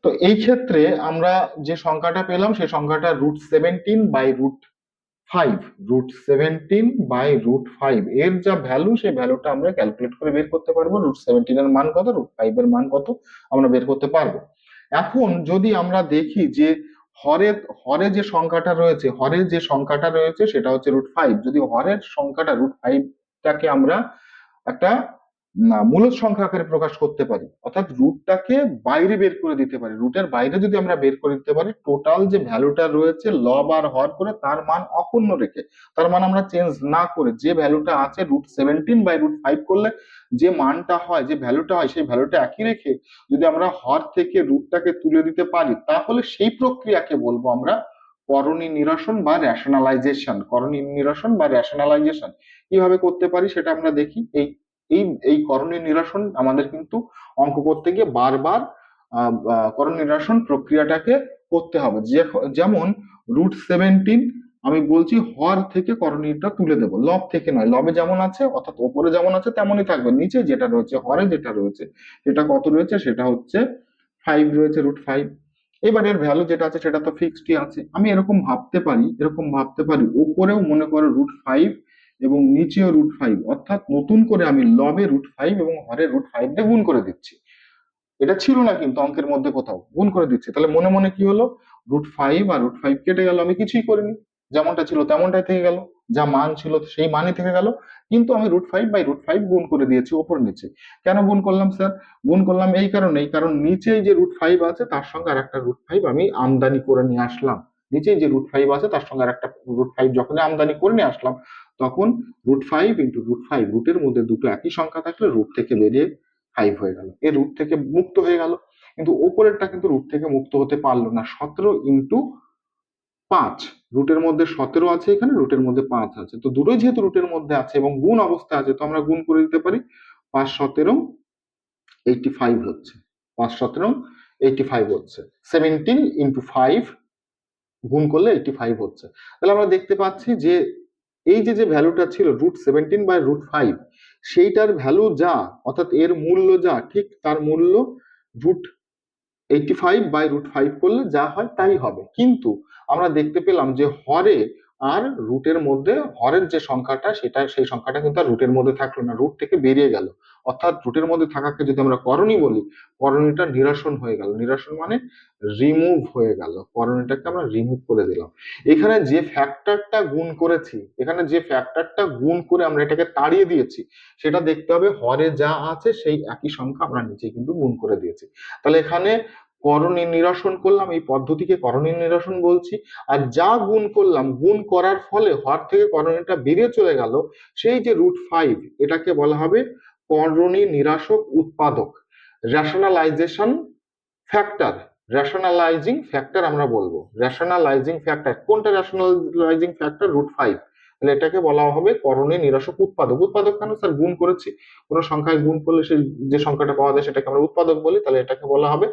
তো এই ক্ষেত্রে আমরা যে সংখ্যাটা পেলাম সেই সংখ্যাটা √17/√5, √17/√5 এর যা ভ্যালু, সেই ভ্যালুটা আমরা ক্যালকুলেট করে বের করতে পারবো। √17 এর মান কত, √5 এর মান কত, আমরা বের করতে পারবো। এখন যদি আমরা দেখি যে হরে হরে যে সংখ্যাটা রয়েছে, হরের যে সংখ্যাটা রয়েছে সেটা হচ্ছে √5। যদি হরের সংখ্যাটা √5টাকে আমরা একটা মূলদ সংখ্যা আকারে প্রকাশ করতে পারি, অর্থাৎ রুটটাকে বাইরে বের করে দিতে পারি। রুটের বাইরে যদি আমরা বের করে দিতে পারি, টোটাল যে ভ্যালুটা রয়েছে লব আর হর করে তার মান অক্ষুণ্ণ রেখে, তার মান আমরা চেঞ্জ না করে যে ভ্যালুটা আছে √17/√5 করলে যে মানটা হয়, যে ভ্যালুটা হয়, সেই ভ্যালুটা একই রেখে যদি আমরা হর থেকে রুটটাকে তুলে দিতে পারি, তাহলে সেই প্রক্রিয়াকে বলবো আমরা করণী নিরসন বা রেশনালাইজেশন। করণী নিরসন বা রেশনালাইজেশন কিভাবে করতে পারি সেটা আমরা দেখি। এই এই করণীয় নিরসন আমাদের কিন্তু অঙ্ক করতে গিয়ে বারবার করণীয় নিরসন প্রক্রিয়াটাকে করতে হবে। যেমন √17 আমি বলছি হর থেকে করণীয়টা তুলে দেবো, লব থেকে নয়। লবে যেমন আছে অর্থাৎ ওপরে যেমন আছে তেমনই থাকবে, নিচে যেটা রয়েছে হরে যেটা রয়েছে সেটা কত রয়েছে, সেটা হচ্ছে 5 রয়েছে, √5। এবার এর ভ্যালু যেটা আছে সেটা তো ফিক্সডই আছে। আমি এরকম ভাবতে পারি ওপরেও মনে করো √5 এবং নিচেও √5, অর্থাৎ নতুন করে আমি লবে √5 এবং হরে √5 দিয়ে গুণ করে দিচ্ছি। এটা ছিল না কিন্তু অঙ্কের মধ্যে কোথাও, গুণ করে দিচ্ছি। তাহলে মনে মনে কি হলো, √5 আর √5 কেটে গেল, আমি কিছুই করিনি, যেমনটা ছিল তেমনটাই থেকে গেল, যা মান ছিল সেই মানই থেকে গেল। কিন্তু আমি √5/√5 গুণ করে দিয়েছি ওপর নিচে। কেন গুণ করলাম স্যার? গুণ করলাম এই কারণেই, কারণ নিচেই যে √5 আছে তার সঙ্গে আর একটা √5 আমি আমদানি করে নিয়ে আসলাম। নিচেই যে √5 আছে তার সঙ্গে আর একটা √5 যখন আমদানি করে নিয়ে আসলাম, তখন √5 × √5, রুটের মধ্যে দুটো একই সংখ্যা থাকলে রুট থেকে বেরিয়ে 5 হয়ে গেল, এ রুট থেকে মুক্ত হয়ে গেল। কিন্তু ওপরেরটা কিন্তু রুট থেকে মুক্ত হতে পারলো না। 17 × 5, রুটের মধ্যে 17 আছে, এখানে রুটের মধ্যে 5 আছে, তো দুটোই যেহেতু রুটের মধ্যে আছে এবং গুণ অবস্থায় আছে, তো আমরা গুণ করে দিতে পারি। 5 × 17 85 হচ্ছে, 5 × 17 85 হচ্ছে, 17 × 5 গুণ করলে 85 হচ্ছে। তাহলে আমরা দেখতে পাচ্ছি যে এই যে যে ভ্যালুটা ছিল √17/√5, সেইটার ভ্যালু যা, অর্থাৎ এর মূল্য যা, ঠিক তার মূল্য √85/√5 করলে যা হয় তাই হবে। কিন্তু আমরা দেখতে পেলাম যে হরে আর রুটের মধ্যে হরের যে সংখ্যাটা, সেটা সেই সংখ্যাটা কিন্তু আর রুটের মধ্যে থাকলো না, রুট থেকে বেরিয়ে গেল। অর্থাৎ রুটের মধ্যে থাকাকে যদি আমরা করণী বলি, করণীটা নিরসন হয়ে গেল। নিরসন মানে রিমুভ হয়ে গেল, করণীটাকে আমরা রিমুভ করে দিলাম। এখানে যে ফ্যাক্টরটা গুণ করেছি, এখানে যে ফ্যাক্টরটা গুণ করে আমরা এটাকে তাড়িয়ে দিয়েছি, সেটা দেখতে হবে হরে যা আছে সেই একই সংখ্যা আমরা নিচে কিন্তু গুণ করে দিয়েছি। তাহলে এখানে করণী নিরসন করলাম, এই পদ্ধতিকে করণী নিরসন বলছি। আর যা গুণ করলাম, গুণ করার ফলে হর থেকে করণীটা বেরিয়ে চলে গেল, সেই যে √5, এটাকে বলা হবে করণী নিরাসক উৎপাদক, রেশনালাইজেশন ফ্যাক্টর। রেশনালাইজিং ফ্যাক্টর আমরা বলবো, রেশনালাইজিং ফ্যাক্টর। কোনটা রেশনালাইজিং ফ্যাক্টর? √5। তাহলে এটাকে বলা হবে করণী নিরসক উৎপাদক। উৎপাদক কেন স্যার? গুণ করেছি, কোনো সংখ্যায় গুণ করলে সেই যে সংখ্যাটা পাওয়া যায় সেটাকে আমরা উৎপাদক বলি, তাহলে এটাকে বলা হবে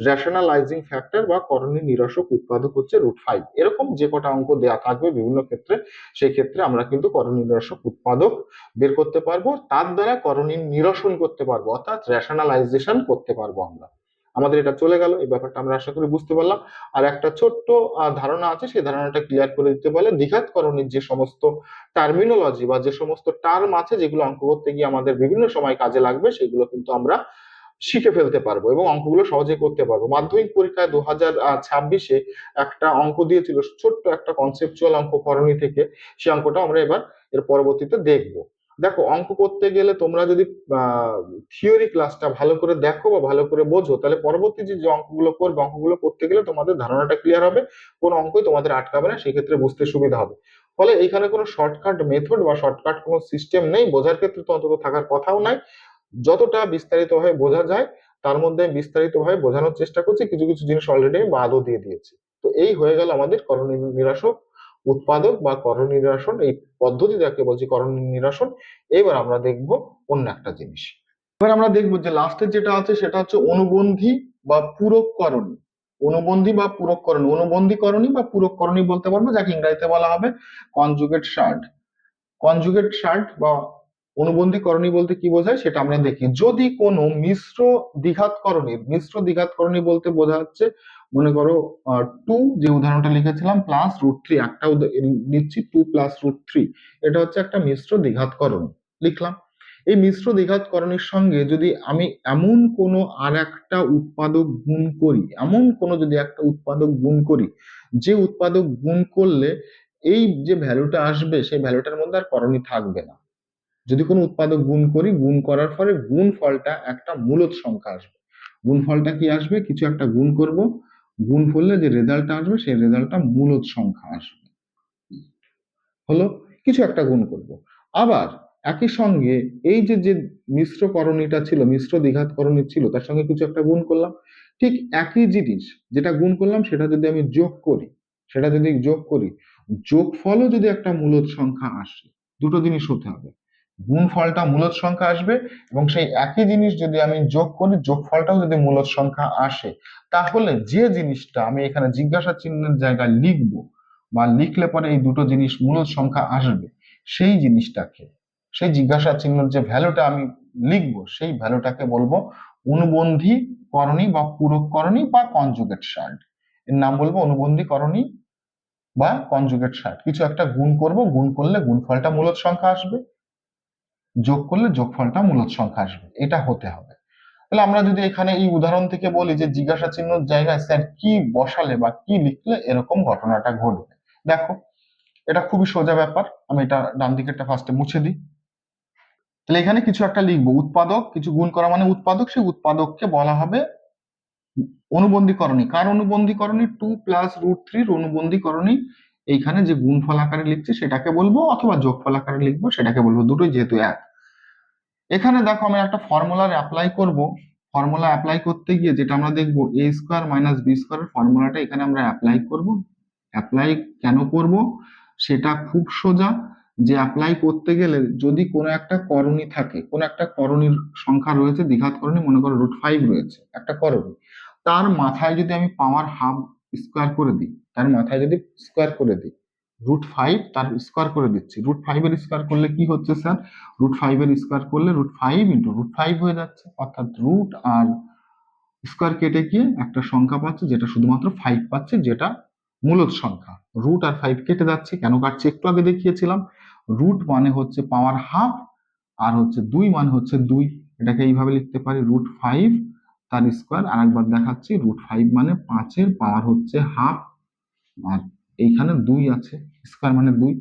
রেশনালাইজিং ফ্যাক্টর বা করণী নিরসক উৎপাদক হচ্ছে √5। এরকম যে কটা অঙ্ক দেওয়া থাকবে বিভিন্ন ক্ষেত্রে, সেই ক্ষেত্রে আমরা কিন্তু করণী নিরসক উৎপাদক বের করতে পারবো, তার দ্বারা করণী নিরসন করতে পারবো, অর্থাৎ রেশনালাইজেশন করতে পারবো আমরা। আমাদের এটা চলে গেল, এই ব্যাপারটা আমরা আশা করি বুঝতে পারলাম। আর একটা ছোট্ট ধারণা আছে, সেই ধারণাটা ক্লিয়ার করে দিতে পারলে দ্বিঘাতকরণের যে সমস্ত টার্মিনোলজি বা যে সমস্ত টার্ম আছে যেগুলো অঙ্ক করতে গিয়ে আমাদের বিভিন্ন সময় কাজে লাগবে, সেগুলো কিন্তু আমরা শিখে ফেলতে পারবো এবং অঙ্কগুলো সহজেই করতে পারবো। মাধ্যমিক পরীক্ষায় 2026-এ একটা অঙ্ক দিয়েছিল, ছোট্ট একটা কনসেপচুয়াল অঙ্ক করণী থেকে, সেই অঙ্কটা আমরা এবার এর পরবর্তীতে দেখবো। দেখো, অঙ্ক করতে গেলে তোমরা যদি থিওরি ক্লাসটা ভালো করে দেখো বা ভালো করে বোঝো, তাহলে পরবর্তী যে অঙ্কগুলো করবে, অঙ্কগুলো করতে গেলে তোমাদের ধারণাটা ক্লিয়ার হবে, কোন অঙ্কই তোমাদের আটকাবে না, সেক্ষেত্রে বুঝতে সুবিধা হবে। ফলে এখানে কোনো শর্টকাট মেথড বা শর্টকাট কোনো সিস্টেম নেই, বোঝার ক্ষেত্রে তো অন্তত থাকার কথাও নাই। যতটা বিস্তারিত ভাবে বোঝা যায় তার মধ্যে বিস্তারিত ভাবে বোঝানোর চেষ্টা করছি, কিছু কিছু জিনিস অলরেডি আমি বাদও দিয়ে দিয়েছি। তো এই হয়ে গেল আমাদের করণী নিরাসক উৎপাদক বা করণী নিরসন, এই পদ্ধতি যাকে বলছি করণী নিরসন। এবার আমরা দেখব অন্য একটা জিনিস। এবার আমরা দেখবো যে লাস্টের যেটা আছে সেটা হচ্ছে অনুবন্ধী বা পূরক করণী। অনুবন্ধী বা পূরক করণী, অনুবন্ধী করণী বা পূরক করণী বলতে পারবো, যাকে ইংরেজিতে বলা হবে কনজুগেট শার্ট। কনজুগেট শার্ট বা অনুবন্ধী করণী বলতে কি বোঝায় সেটা আমরা দেখি। যদি কোনো মিশ্র দ্বিঘাত করণী বলতে বোঝা যাচ্ছে, মনে করো 2, যে উদাহরণটা লিখেছিলাম, +√3, একটা নিচ্ছি 2 +√3, এটা হচ্ছে একটা মিশ্র দ্বিঘাত করণী লিখলাম। এই মিশ্র দ্বিঘাত করণীর সঙ্গে যদি আমি এমন কোনো আর একটা উৎপাদক গুণ করি, এমন কোনো যদি একটা উৎপাদক গুণ করি, যে উৎপাদক গুণ করলে এই যে ভ্যালুটা আসবে সেই ভ্যালুটার মধ্যে আর করণী থাকবে না, যদি কোনো উৎপাদক গুণ করি, গুণ করার পরে গুণ ফলটা একটা মূলদ সংখ্যা আসবে। গুণ ফলটা কি আসবে? কিছু একটা গুণ করব, গুণ করলে যে রেজাল্টটা আসবে সেই রেজাল্টটা মূলদ সংখ্যা আসবে। হলো, কিছু একটা গুণ করব। আবার একই সঙ্গে এই যে যে মিশ্র করণীটা ছিল, মিশ্র দ্বিঘাত করণী ছিল, তার সঙ্গে কিছু একটা গুণ করলাম। ঠিক একই জিনিস যেটা গুণ করলাম সেটা যদি আমি যোগ করি, সেটা যদি যোগ করি, যোগফলও যদি একটা মূলদ সংখ্যা আসে, দুটো জিনিস হতে হবে। গুণ ফলটা মূলদ সংখ্যা আসবে এবং সেই একই জিনিস যদি আমি যোগ করি, যোগফলটাও যদি মূলদ সংখ্যা আসে, তাহলে যে জিনিসটা আমি এখানে জিজ্ঞাসা চিহ্নের জায়গায় লিখবো বা লিখলে পরে এই দুটো জিনিস মূলদ সংখ্যা আসবে, সেই জিনিসটাকে, সেই জিজ্ঞাসা চিহ্নের যে ভ্যালুটা আমি লিখবো, সেই ভ্যালুটাকে বলবো অনুবন্ধী করণী বা পূরক করণী বা কনজুগেট সার্ট। এর নাম বলবো অনুবন্ধী করণী বা কনজুগেট সার্ট। কিছু একটা গুণ করব, গুণ করলে গুণফলটা মূলদ সংখ্যা আসবে, যোগ করলে যোগফলটা মূলদ সংখ্যা আসবে, এটা হতে হবে। তাহলে আমরা যদি এখানে এই উদাহরণ থেকে বলি যে জিজ্ঞাসা চিহ্নের জায়গায় স্যার কি বসালে বা কি লিখলে এরকম ঘটনাটা ঘটবে, দেখো এটা খুবই সোজা ব্যাপার। আমি এটা ডান দিকেরটা ফার্স্টে মুছে দিই। তাহলে এখানে কিছু একটা লিখবো, উৎপাদক, কিছু গুণ করা মানে উৎপাদক, সেই উৎপাদককে বলা হবে অনুবন্ধীকরণী। কার অনুবন্ধীকরণী? 2 + √3 অনুবন্ধীকরণী। এইখানে যে গুণফল আকারে লিখছি সেটাকে বলবো, অথবা যোগফল আকারে লিখবো সেটাকে বলবো, দুটোই যেহেতু এক। এখানে দেখো আমি একটা ফর্মুলার অ্যাপ্লাই করব। ফর্মুলা অ্যাপ্লাই করতে গিয়ে যেটা আমরা দেখবো, a² - b² ফর্মুলাটা এখানে আমরা অ্যাপ্লাই করব। অ্যাপ্লাই কেন করব সেটা খুব সোজা, যে অ্যাপ্লাই করতে গেলে যদি কোনো একটা করণী থাকে, কোনো একটা করণীর সংখ্যা রয়েছে, দ্বিঘাত করণী, মনে করো √5 রয়েছে একটা করণী, তার মাথায় যদি আমি পাওয়ার হাফ স্কোয়ার করে দিই, তার মাথায় যদি স্কোয়ার করে দিই, √5 তার স্কোয়ার করে দিচ্ছি। √5 এর স্কোয়ার করলে কি হচ্ছে স্যার? √5 এর স্কোয়ার করলে √5 × √5 হয়ে যাচ্ছে, অর্থাৎ রুট আর স্কোয়ার কেটে গিয়ে একটা সংখ্যা পাচ্ছে, যেটা শুধুমাত্র 5 পাচ্ছে, যেটা মূলদ সংখ্যা। রুট আর 5 কেটে যাচ্ছে, কেন কাটছে একটু আগে দেখিয়েছিলাম। রুট মানে হচ্ছে পাওয়ার হাফ, আর হচ্ছে 2 মানে হচ্ছে 2। এটাকে এইভাবে লিখতে পারি, √5 তার স্কোয়ার। আর একবার দেখাচ্ছি, √5 মানে 5 এর পাওয়ার হচ্ছে হাফ, আর এইখানে 2 আছে, স্কোয়ার মানে 2,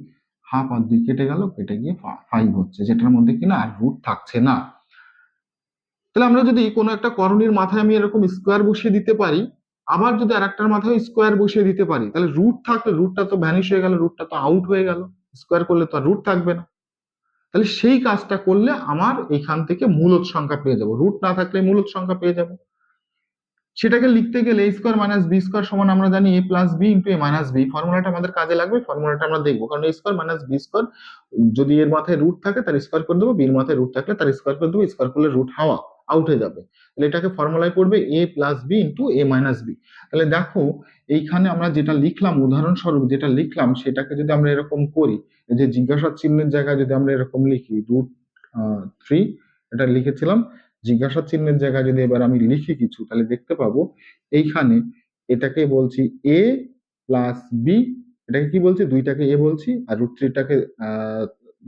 হাফ আর 2 কেটে গেল, কেটে গিয়ে 5 হচ্ছে, যেটার মধ্যে কিনা আর রুট থাকছে না। তাহলে আমরা যদি কোনো একটা করণীর মাথায় আমি এরকম স্কোয়ার বসিয়ে দিতে পারি, আবার যদি আরেকটার মাথায় স্কোয়ার বসিয়ে দিতে পারি, তাহলে রুট থাকলে রুটটা তো ভ্যানিশ হয়ে গেল, রুটটা তো আউট হয়ে গেল, স্কোয়ার করলে তো আর রুট থাকবে না। তাহলে সেই কাজটা করলে আমার এখান থেকে মূলদ সংখ্যা পেয়ে যাবো, রুট না থাকলে মূলদ সংখ্যা পেয়ে যাবো। সেটাকে লিখতে গেলে a² - b² সমান আমরা জানি a+b × a-b, ফর্মুলাটা আমাদের কাজে লাগবে, ফর্মুলাটা আমরা দেখবো, কারণ a² - b², যদি এর মাথায় রুট থাকে তার স্কোয়ার করে দেবো, বির মাথায় রুট থাকলে তার স্কোয়ার করে দেবো, স্কোয়ার করলে রুট হাওয়া আউট হয়ে যাবে। তাহলে এটাকে ফর্মুলায় পড়বে a+b × a-b। তাহলে দেখো এইখানে আমরা যেটা লিখলাম, উদাহরণস্বরূপ যেটা লিখলাম, সেটাকে যদি আমরা এরকম করি, যে জিজ্ঞাসা চিহ্নের জায়গায় যদি আমরা এরকম লিখি √3, এটা লিখেছিলাম, জিজ্ঞাসা চিহ্নের জায়গায় যদি এবার আমি লিখি কিছু, তাহলে দেখতে পাবো এইখানে এটাকে বলছি a+b, এটাকে কি বলছি, দুইটাকে a বলছি আর √3টাকে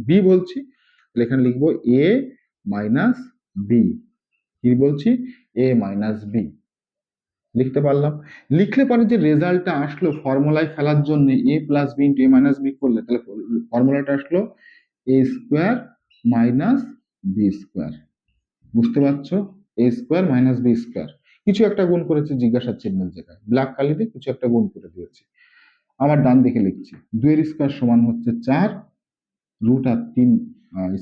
b বলছি। তাহলে এখানে লিখবো a-b, কি বলছি, a-b লিখতে পারলাম। লিখলে পরে যে রেজাল্টটা আসলো ফর্মুলায় ফেলার জন্য, a+b × a-b করলে, তাহলে ফর্মুলাটা আসলো a² - b²। বুঝতে পারছো? a² - b², কিছু একটা গুণ করেছে জিজ্ঞাসা চিহ্নের জায়গায়, ব্ল্যাক কালি দিয়ে কিছু একটা গুণ করে দিয়েছি। আমার ডান দিকে লিখছি, 2 এর স্কোয়ার সমান হচ্ছে 4, রুট আর 3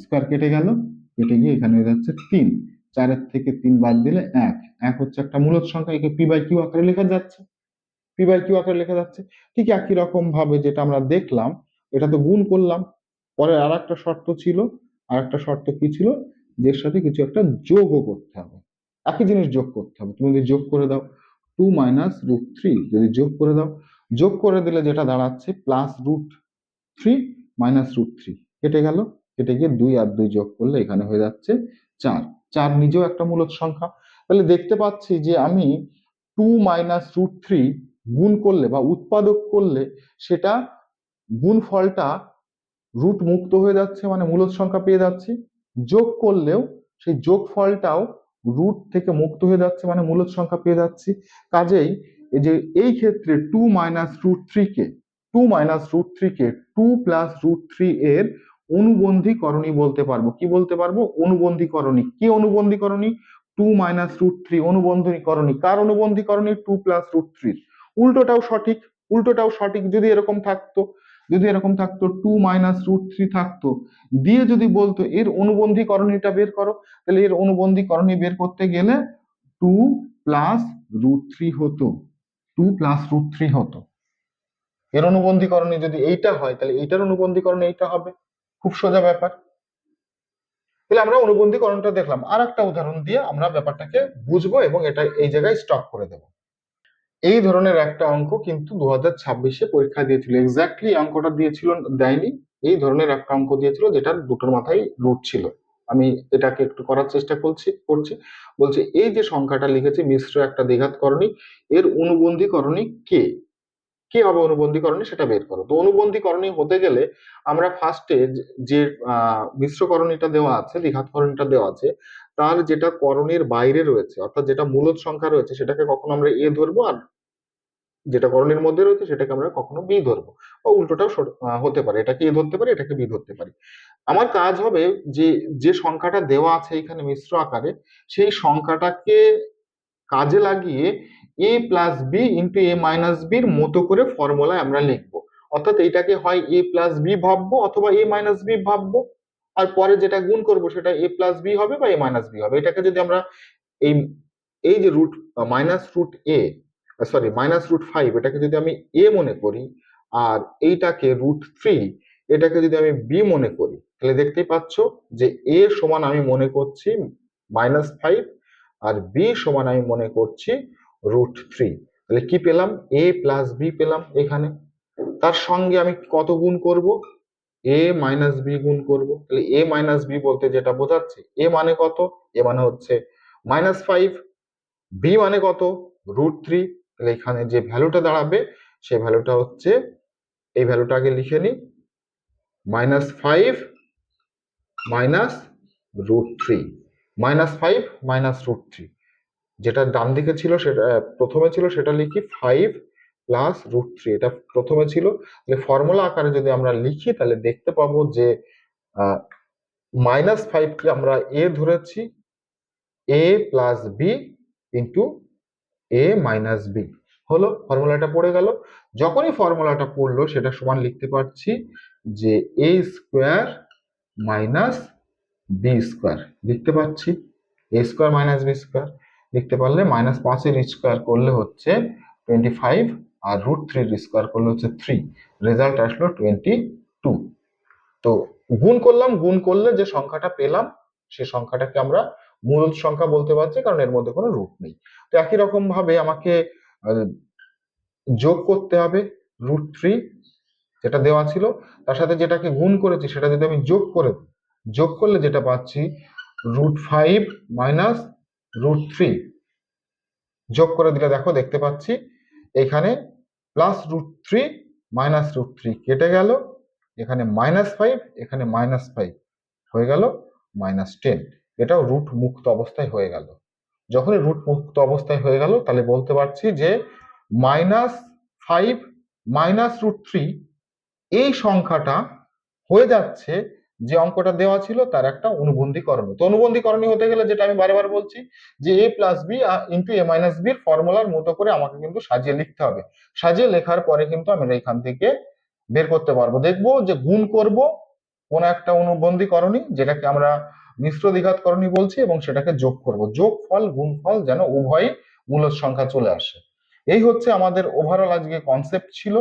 স্কোয়ার কেটে গেল, কেটে গিয়ে এখানে হয়ে যাচ্ছে 3, 4 এর থেকে 3 বাদ দিলে 1, 1 হচ্ছে একটা মূলদ সংখ্যা, একে p/q আকারে লেখা যাচ্ছে, p/q আকারে লেখা যাচ্ছে। ঠিক একই রকম ভাবে যেটা আমরা দেখলাম, এটা তো গুণ করলাম, পরে আর একটা শর্ত ছিল, আর একটা শর্ত কি ছিল, যে এর সাথে কিছু একটা যোগও করতে হবে, একই জিনিস যোগ করতে হবে। তুমি যদি যোগ করে দাও 2 - √3, যদি যোগ করে দাও, যোগ করে দিলে যেটা দাঁড়াচ্ছে +√3 - √3, কেটে গেল, কেটে গিয়ে 2 আর 2 যোগ করলে এখানে হয়ে যাচ্ছে 4, 4 নিজেও একটা মূলদ সংখ্যা। তাহলে দেখতে পাচ্ছি যে আমি 2 - √3 গুণ করলে বা উৎপাদক করলে সেটা গুণফলটা রুট মুক্ত হয়ে যাচ্ছে, মানে মূলদ সংখ্যা পেয়ে যাচ্ছি। যোগ করলেও সেই যোগফলটাও রুট থেকে মুক্ত হয়ে যাচ্ছে, মানে মূলদ সংখ্যা পেয়ে যাচ্ছি। কাজেই এই যে এই ক্ষেত্রে 2 - √3 কে 2 + √3 এর অনুবন্ধীকরণী বলতে পারবো। কি বলতে পারবো? অনুবন্ধীকরণী। কি অনুবন্ধীকরণী? 2 - √3 অনুবন্ধীকরণী। কার অনুবন্ধীকরণী? 2 + √3। উল্টোটাও সঠিক, উল্টোটাও সঠিক। যদি এরকম থাকতো, 2 - √3 থাকতো, দিয়ে যদি বলতো এর অনুবন্ধীকরণীটা বের করো, তাহলে এর অনুবন্ধীকরণী বের করতে গেলে 2 + √3 হতো, 2 + √3 হতো। এর অনুবন্ধীকরণে যদি এইটা হয়, তাহলে এইটার অনুবন্ধীকরণ এইটা হবে। খুব সোজা ব্যাপার। তাহলে আমরা অনুবন্ধীকরণটা দেখলাম। আর একটা উদাহরণ দিয়ে আমরা ব্যাপারটাকে বুঝবো এবং এটা এই জায়গায় স্টপ করে দেবো। এই ধরনের একটা অঙ্ক কিন্তু 2026-এ পরীক্ষা দিয়েছিল, এক্স্যাক্টলি অঙ্কটা দিয়েছিল, দেয়নি। এই ধরনের একটা অঙ্ক দিয়েছিল যেটার দুটোর মাথায় রুট ছিল। আমি এটাকে একটু করার চেষ্টা করছি। বলছে এই যে সংখ্যাটা লিখেছে মিশ্র একটা দ্বিঘাতকরণী, এর অনুবন্ধীকরণী কে? কি হবে অনুবন্ধীকরণী সেটা বের করো। তো অনুবন্ধীকরণী হতে গেলে আমরা ফার্স্টে যে মিশ্রকরণীটা দেওয়া আছে, দ্বিঘাতকরণীটা দেওয়া আছে, তার যেটা করণের বাইরে রয়েছে, অর্থাৎ যেটা মূলদ সংখ্যা রয়েছে, সেটাকে কখনো আমরা এ ধরবো, আর যেটা করণের মধ্যে রয়েছে সেটাকে আমরা কখনো বি ধরবো, বা উল্টোটাও হতে পারে, এটাকে এ ধরতে পারি, এটাকে বি ধরতে পারি। আমার কাজ হবে যে যে সংখ্যাটা দেওয়া আছে এখানে মিশ্র আকারে, সেই সংখ্যাটাকে কাজে লাগিয়ে a+b × a-b মতো করে ফর্মুলায় আমরা লিখবো। অর্থাৎ এইটাকে হয় a+b ভাববো অথবা a-b ভাববো, আর পরে যেটা গুণ করব সেটা a+b হবে বা a-b হবে। এটাকে যদি আমরা এই এই যে -√a, এটাকে যদি আমি a মনে করি, আর এইটাকে √3, এটাকে যদি আমি b মনে করি, তাহলে দেখতেই পাচ্ছ যে a সমান আমি মনে করছি -5, আর b সমান আমি মনে করছি √3। তাহলে কি পেলাম? a+b পেলাম এখানে। তার সঙ্গে আমি কত গুণ করব? a-b গুণ করব। তাহলে a-b বলতে যেটা বোঝাচ্ছে, a মানে কত? a মানে হচ্ছে -5, b মানে কত? √3। তাহলে এখানে যে ভ্যালুটা দাঁড়াবে সেই ভ্যালুটা হচ্ছে, এই ভ্যালুটা আগে লিখে নিই, -5 -√3, -5 যেটা ডান দিকে ছিল সেটা প্রথমে ছিল, সেটা লিখি 5 +√3, এটা প্রথমে ছিল। তাহলে ফর্মুলা আকারে যদি আমরা লিখি তাহলে দেখতে পাবো যে -5 কে আমরা a ধরেছি, a+b × a-b হলো, ফর্মুলাটা পড়ে গেল। যখনই ফর্মুলাটা পড়লো সেটা সমান লিখতে পারছি যে a² - b² লিখতে পাচ্ছি, a² - b² লিখতে পারলে, -5 করলে হচ্ছে 25, আর √3 করলে হচ্ছে 3, রেজাল্ট আসলো 22। তো গুণ করলাম, গুণ করলে যে সংখ্যাটা পেলাম সে সংখ্যাটাকে আমরা মূল সংখ্যা বলতে পারছি, কারণ এর মধ্যে কোনো রুট নেই। তো একই রকম ভাবে আমাকে যোগ করতে হবে √3 যেটা দেওয়া ছিল, তার সাথে যেটাকে গুণ করেছি সেটা যদি আমি যোগ করলে যেটা পাচ্ছি √5 - √3, যোগ করে দিলে দেখো দেখতে পাচ্ছি এখানে +√3 -√3 কেটে গেল, এখানে -5, এখানে -5 হয়ে গেল -10। এটাও রুট মুক্ত অবস্থায় হয়ে গেল। যখনই রুট মুক্ত অবস্থায় হয়ে গেল তাহলে বলতে পারছি যে -5 -√3 এই সংখ্যাটা হয়ে যাচ্ছে যে অঙ্কটা দেওয়া ছিল তার একটা অনুবন্ধীকরণ। তো অনুবন্ধীকরণ হতে গেলে যেটা আমি বারবার বলছি যে a+b × a-b এর ফর্মুলার মতো করে আমাকে কিন্তু সাজিয়ে লিখতে হবে। সাজিয়ে লেখার পরে কিন্তু আমরা এখান থেকে বের করতে পারবো। দেখবো যে গুণ করব কোন একটা অনুবন্ধীকরণী যেটাকে আমরা মিশ্র দ্বিঘাতকরণী বলছি, এবং সেটাকে যোগ করব। যোগফল গুণফল যেন উভয়ই মূলদ সংখ্যা চলে আসে। এই হচ্ছে আমাদের ওভারঅল আজকে কনসেপ্ট ছিল,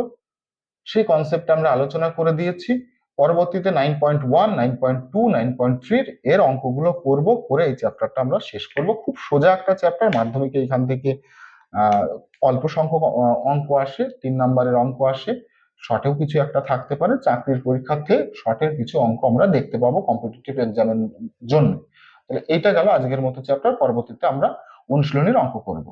সেই কনসেপ্ট আমরা আলোচনা করে দিয়েছি। পরবর্তীতে 9.1, 9.2, 9.3 এর অঙ্কগুলো করব, করে এই চ্যাপ্টারটা আমরা শেষ করব। খুব সোজা একটা চ্যাপ্টার, মাধ্যমিকে এখান থেকে অল্প সংখ্যক অঙ্ক আসে, 3 নম্বরের অঙ্ক আসে, শর্টেও কিছু একটা থাকতে পারে। চাকরির পরীক্ষার্থে শর্টের কিছু অঙ্ক আমরা দেখতে পাবো কম্পিটিটিভ এক্সামের জন্য। তাহলে এইটা গেল আজকের মতো চ্যাপ্টার। পরবর্তীতে আমরা অনুশীলনীর অঙ্ক করব।